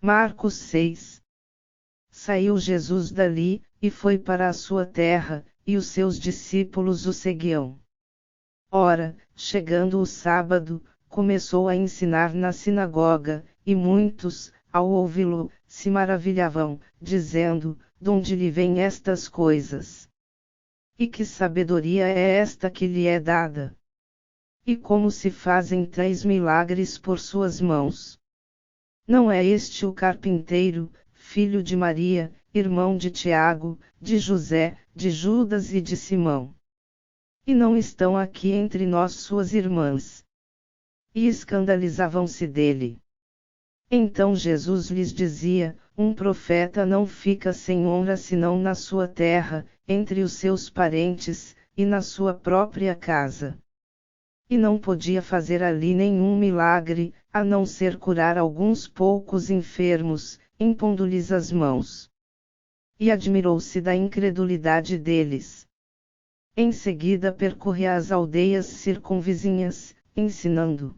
Marcos 6. Saiu Jesus dali, e foi para a sua terra, e os seus discípulos o seguiam. Ora, chegando o sábado, começou a ensinar na sinagoga, e muitos, ao ouvi-lo, se maravilhavam, dizendo: "Donde lhe vêm estas coisas? E que sabedoria é esta que lhe é dada? E como se fazem tais milagres por suas mãos? Não é este o carpinteiro, filho de Maria, irmão de Tiago, de José, de Judas e de Simão? E não estão aqui entre nós suas irmãs?" E escandalizavam-se dele. Então Jesus lhes dizia: "Um profeta não fica sem honra senão na sua terra, entre os seus parentes, e na sua própria casa." E não podia fazer ali nenhum milagre, a não ser curar alguns poucos enfermos, impondo-lhes as mãos. E admirou-se da incredulidade deles. Em seguida percorria as aldeias circunvizinhas, ensinando.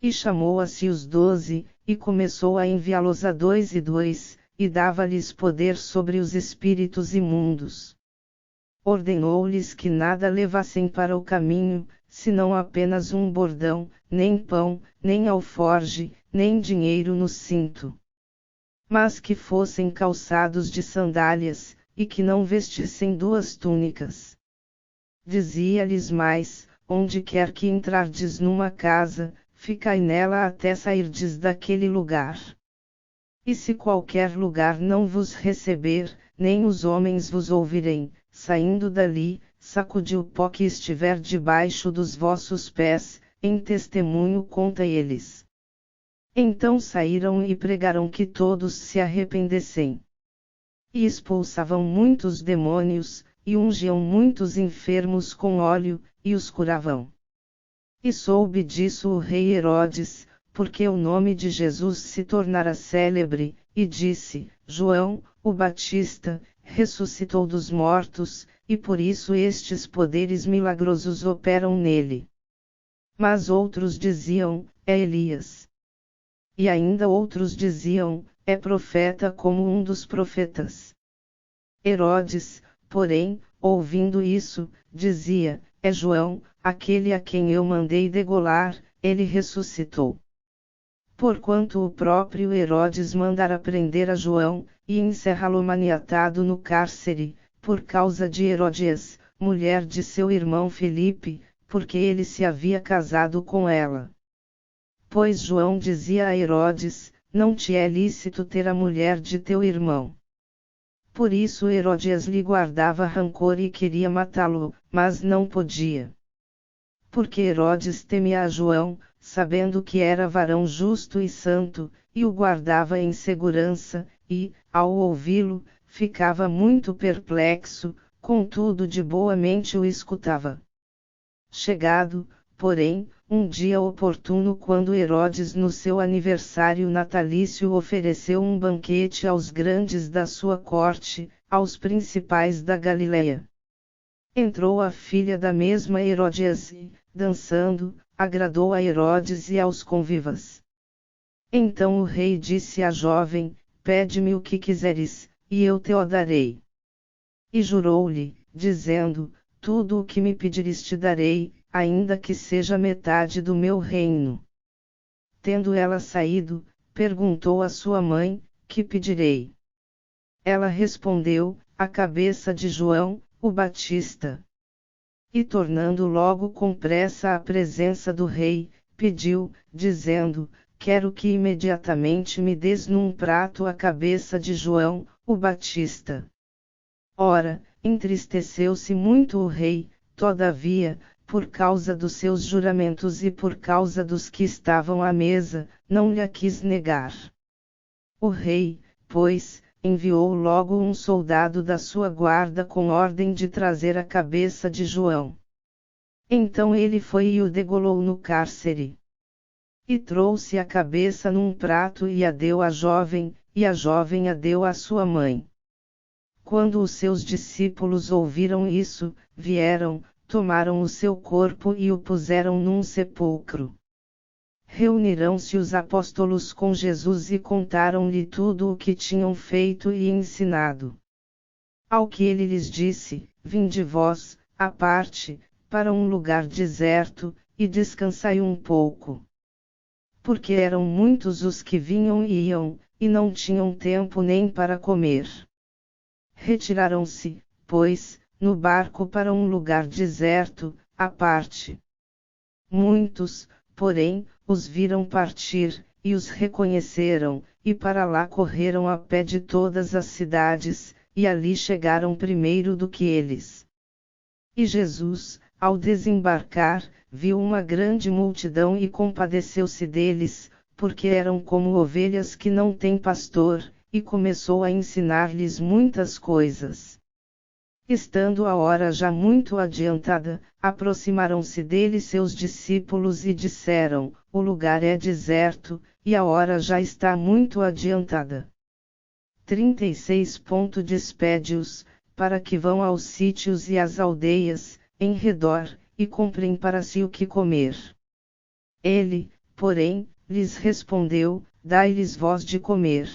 E chamou a si os 12, e começou a enviá-los a 2 e 2, e dava-lhes poder sobre os espíritos imundos. Ordenou-lhes que nada levassem para o caminho, senão apenas um bordão, nem pão, nem alforge, nem dinheiro no cinto. Mas que fossem calçados de sandálias, e que não vestissem 2 túnicas. Dizia-lhes mais: "Onde quer que entrardes numa casa, ficai nela até sairdes daquele lugar. E se qualquer lugar não vos receber, nem os homens vos ouvirem, saindo dali, sacudi o pó que estiver debaixo dos vossos pés, em testemunho contra eles." Então saíram e pregaram que todos se arrependessem. E expulsavam muitos demônios, e ungiam muitos enfermos com óleo, e os curavam. E soube disso o rei Herodes, porque o nome de Jesus se tornara célebre, e disse: "João, o Batista, ressuscitou dos mortos, e por isso estes poderes milagrosos operam nele." Mas outros diziam: "É Elias." E ainda outros diziam: "É profeta como um dos profetas." Herodes, porém, ouvindo isso, dizia: "É João, aquele a quem eu mandei degolar, ele ressuscitou." Porquanto o próprio Herodes mandara prender a João, e encerrá-lo maniatado no cárcere, por causa de Herodias, mulher de seu irmão Filipe, porque ele se havia casado com ela. Pois João dizia a Herodes: "Não te é lícito ter a mulher de teu irmão." Por isso Herodias lhe guardava rancor e queria matá-lo, mas não podia. Porque Herodes temia a João, sabendo que era varão justo e santo, e o guardava em segurança, e, ao ouvi-lo, ficava muito perplexo, contudo de boa mente o escutava. Chegado, porém, um dia oportuno, quando Herodes no seu aniversário natalício ofereceu um banquete aos grandes da sua corte, aos principais da Galileia. Entrou a filha da mesma Herodias e, dançando, agradou a Herodes e aos convivas. Então o rei disse à jovem: "Pede-me o que quiseres, e eu te o darei." E jurou-lhe, dizendo: "Tudo o que me pedires te darei, ainda que seja metade do meu reino." Tendo ela saído, perguntou à sua mãe: "Que pedirei?" Ela respondeu: "A cabeça de João, o Batista." E tornando logo com pressa à presença do rei, pediu, dizendo: "Quero que imediatamente me des num prato a cabeça de João, o Batista." Ora, entristeceu-se muito o rei, todavia, por causa dos seus juramentos e por causa dos que estavam à mesa, não lhe quis negar. O rei, pois, enviou logo um soldado da sua guarda com ordem de trazer a cabeça de João. Então ele foi e o degolou no cárcere. E trouxe a cabeça num prato e a deu à jovem, e a jovem a deu à sua mãe. Quando os seus discípulos ouviram isso, vieram, tomaram o seu corpo e o puseram num sepulcro. Reuniram-se os apóstolos com Jesus e contaram-lhe tudo o que tinham feito e ensinado. Ao que ele lhes disse: Vinde vós, à parte, para um lugar deserto, e descansai um pouco. Porque eram muitos os que vinham e iam, e não tinham tempo nem para comer. Retiraram-se, pois, no barco para um lugar deserto, à parte. Muitos, porém, os viram partir, e os reconheceram, e para lá correram a pé de todas as cidades, e ali chegaram primeiro do que eles. E Jesus, ao desembarcar, viu uma grande multidão e compadeceu-se deles, porque eram como ovelhas que não têm pastor, e começou a ensinar-lhes muitas coisas. Estando a hora já muito adiantada, aproximaram-se dele seus discípulos e disseram: O lugar é deserto, e a hora já está muito adiantada. 36. Despede-os, para que vão aos sítios e às aldeias, em redor, e comprem para si o que comer. Ele, porém, lhes respondeu: Dai-lhes vós de comer.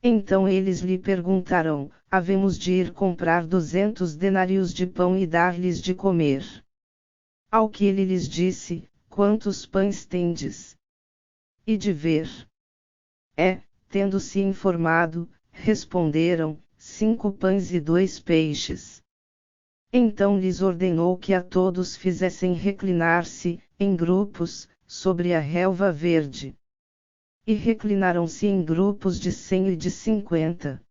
Então eles lhe perguntaram: Havemos de ir comprar 200 denários de pão e dar-lhes de comer? Ao que ele lhes disse: Quantos pães tendes? E de ver? Tendo-se informado, responderam: 5 pães e 2 peixes. Então lhes ordenou que a todos fizessem reclinar-se, em grupos, sobre a relva verde. E reclinaram-se em grupos de 100 e de 50.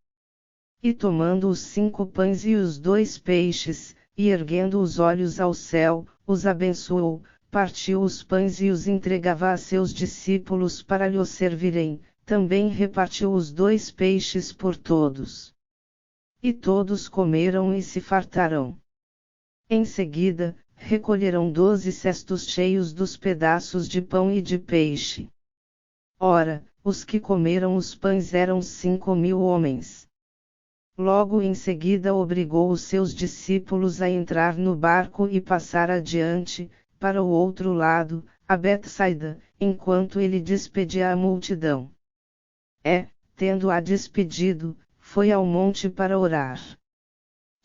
E tomando os 5 pães e os 2 peixes, e erguendo os olhos ao céu, os abençoou, partiu os pães e os entregava a seus discípulos para lhes servirem, também repartiu os 2 peixes por todos. E todos comeram e se fartaram. Em seguida, recolheram 12 cestos cheios dos pedaços de pão e de peixe. Ora, os que comeram os pães eram 5.000 homens. Logo em seguida obrigou os seus discípulos a entrar no barco e passar adiante, para o outro lado, a Betsaida, enquanto ele despedia a multidão. Tendo-a despedido, foi ao monte para orar.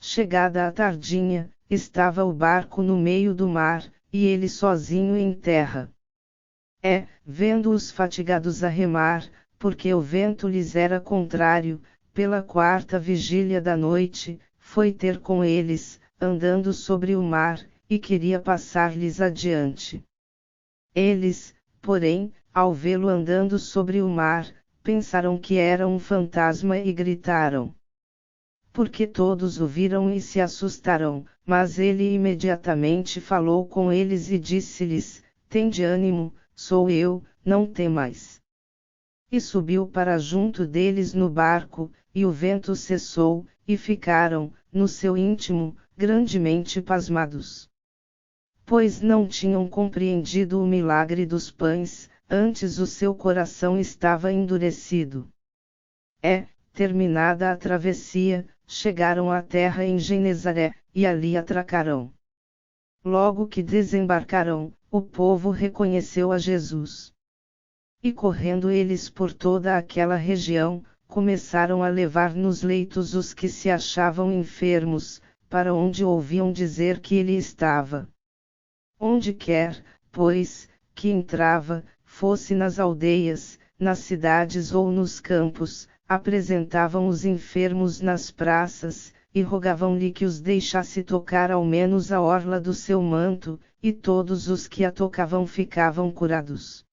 Chegada a tardinha, estava o barco no meio do mar, e ele sozinho em terra. Vendo-os fatigados a remar, porque o vento lhes era contrário, pela 4ª vigília da noite, foi ter com eles, andando sobre o mar, e queria passar-lhes adiante. Eles, porém, ao vê-lo andando sobre o mar, pensaram que era um fantasma e gritaram. Porque todos o viram e se assustaram, mas ele imediatamente falou com eles e disse-lhes: Tende ânimo, sou eu, não temais. E subiu para junto deles no barco, e o vento cessou, e ficaram, no seu íntimo, grandemente pasmados. Pois não tinham compreendido o milagre dos pães, antes o seu coração estava endurecido. Terminada a travessia, chegaram à terra em Genezaré, e ali atracaram. Logo que desembarcaram, o povo reconheceu a Jesus. E correndo eles por toda aquela região, começaram a levar nos leitos os que se achavam enfermos, para onde ouviam dizer que ele estava. Onde quer, pois, que entrava, fosse nas aldeias, nas cidades ou nos campos, apresentavam os enfermos nas praças, e rogavam-lhe que os deixasse tocar ao menos a orla do seu manto, e todos os que a tocavam ficavam curados.